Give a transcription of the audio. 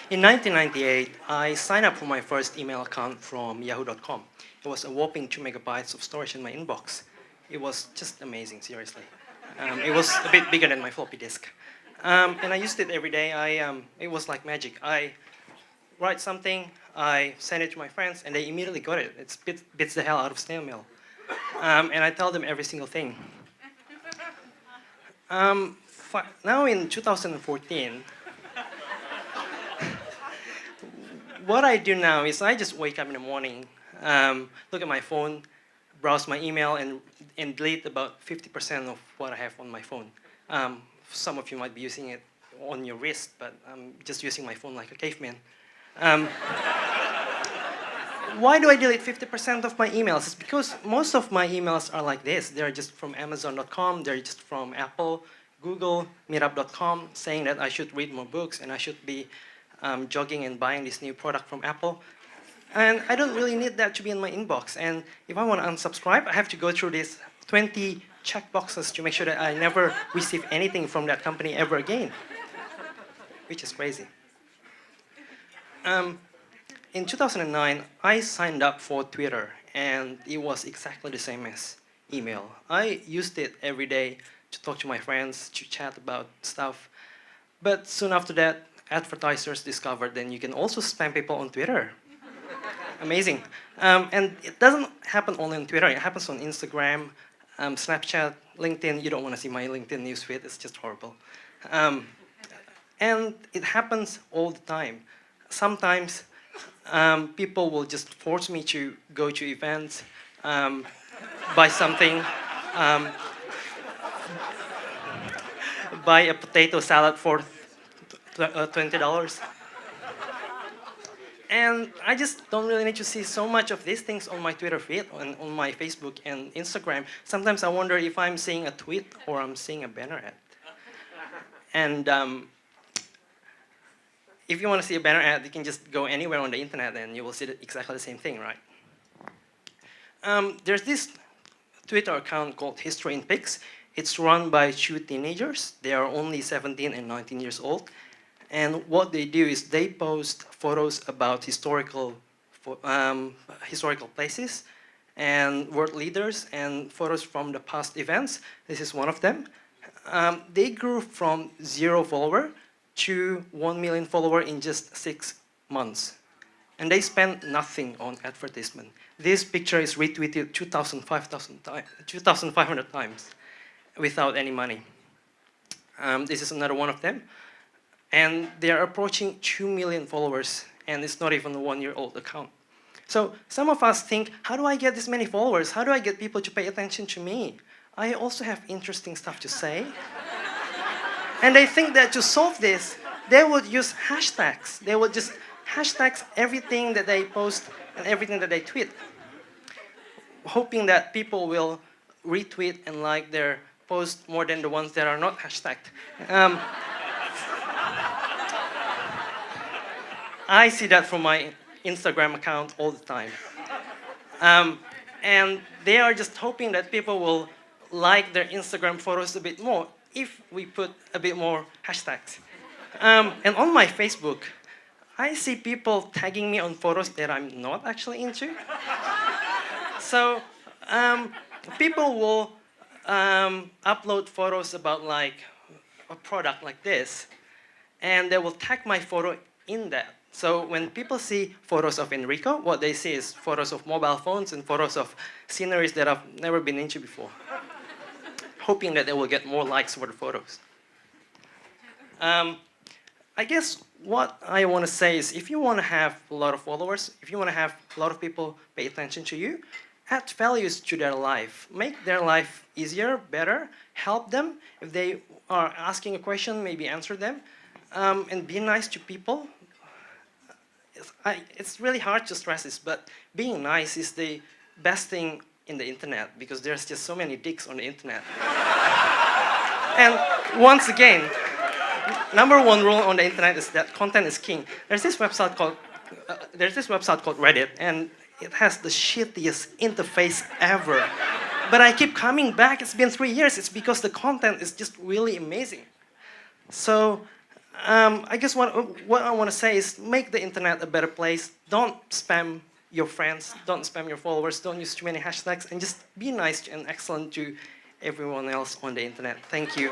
In 1998, I signed up for my first email account from yahoo.com. It was a whopping 2 megabytes of storage in my inbox. It was just amazing, seriously. It was a bit bigger than my floppy disk. And I used it every day. It was like magic. I write something, I send it to my friends, and they immediately got it. It beats the hell out of snail mail. And I tell them every single thing. Now in 2014, what I do now is I just wake up in the morning, look at my phone, browse my email, and delete about 50% of what I have on my phone. Some of you might be using it on your wrist, but I'm just using my phone like a caveman. Why do I delete 50% of my emails? It's because most of my emails are like this. They're just from Amazon.com, they're just from Apple, Google, Meetup.com, saying that I should read more books and I should be jogging and buying this new product from Apple. And I don't really need that to be in my inbox. And if I want to unsubscribe, I have to go through these 20 checkboxes to make sure that I never receive anything from that company ever again, which is crazy. In 2009, I signed up for Twitter, and it was exactly the same as email. I used it every day to talk to my friends, to chat about stuff. But soon after that, advertisers discovered that you can also spam people on Twitter. Amazing. And it doesn't happen only on Twitter. It happens on Instagram, Snapchat, LinkedIn. You don't want to see my LinkedIn newsfeed. It's just horrible. And it happens all the time. Sometimes people will just force me to go to events, buy something, buy a potato salad for $20. And I just don't really need to see so much of these things on my Twitter feed, on my Facebook and Instagram. Sometimes I wonder if I'm seeing a tweet or I'm seeing a banner ad. And if you want to see a banner ad, you can just go anywhere on the internet and you will see exactly the same thing, right? There's this Twitter account called History in Pics. It's run by 2 teenagers. They are only 17 and 19 years old. And what they do is they post photos about historical places and world leaders and photos from the past events. This is one of them. They grew from 0 follower to 1 million follower in just 6 months. And they spent nothing on advertisement. This picture is retweeted 2,500 times without any money. This is another one of them. And they are approaching 2 million followers, and it's not even a 1-year-old account. So some of us think, how do I get this many followers? How do I get people to pay attention to me? I also have interesting stuff to say. And they think that to solve this, they would use hashtags. They would just hashtag everything that they post and everything that they tweet, hoping that people will retweet and like their posts more than the ones that are not hashtagged. I see that from my Instagram account all the time. And they are just hoping that people will like their Instagram photos a bit more if we put a bit more hashtags. And on my Facebook, I see people tagging me on photos that I'm not actually into. So people will upload photos about like a product like this, and they will tag my photo in that. So when people see photos of Enrico, what they see is photos of mobile phones and photos of sceneries that I've never been into before, hoping that they will get more likes for the photos. I guess what I want to say is if you want to have a lot of followers, if you want to have a lot of people pay attention to you, add values to their life. Make their life easier, better, help them. If they are asking a question, maybe answer them. And be nice to people. It's really hard to stress this, but being nice is the best thing in the internet because there's just so many dicks on the internet. And once again, number one rule on the internet is that content is king. There's this website called Reddit, and it has the shittiest interface ever. But I keep coming back. It's been 3 years. It's because the content is just really amazing. So I guess what I want to say is make the internet a better place. Don't spam your friends, don't spam your followers, don't use too many hashtags, and just be nice and excellent to everyone else on the internet. Thank you.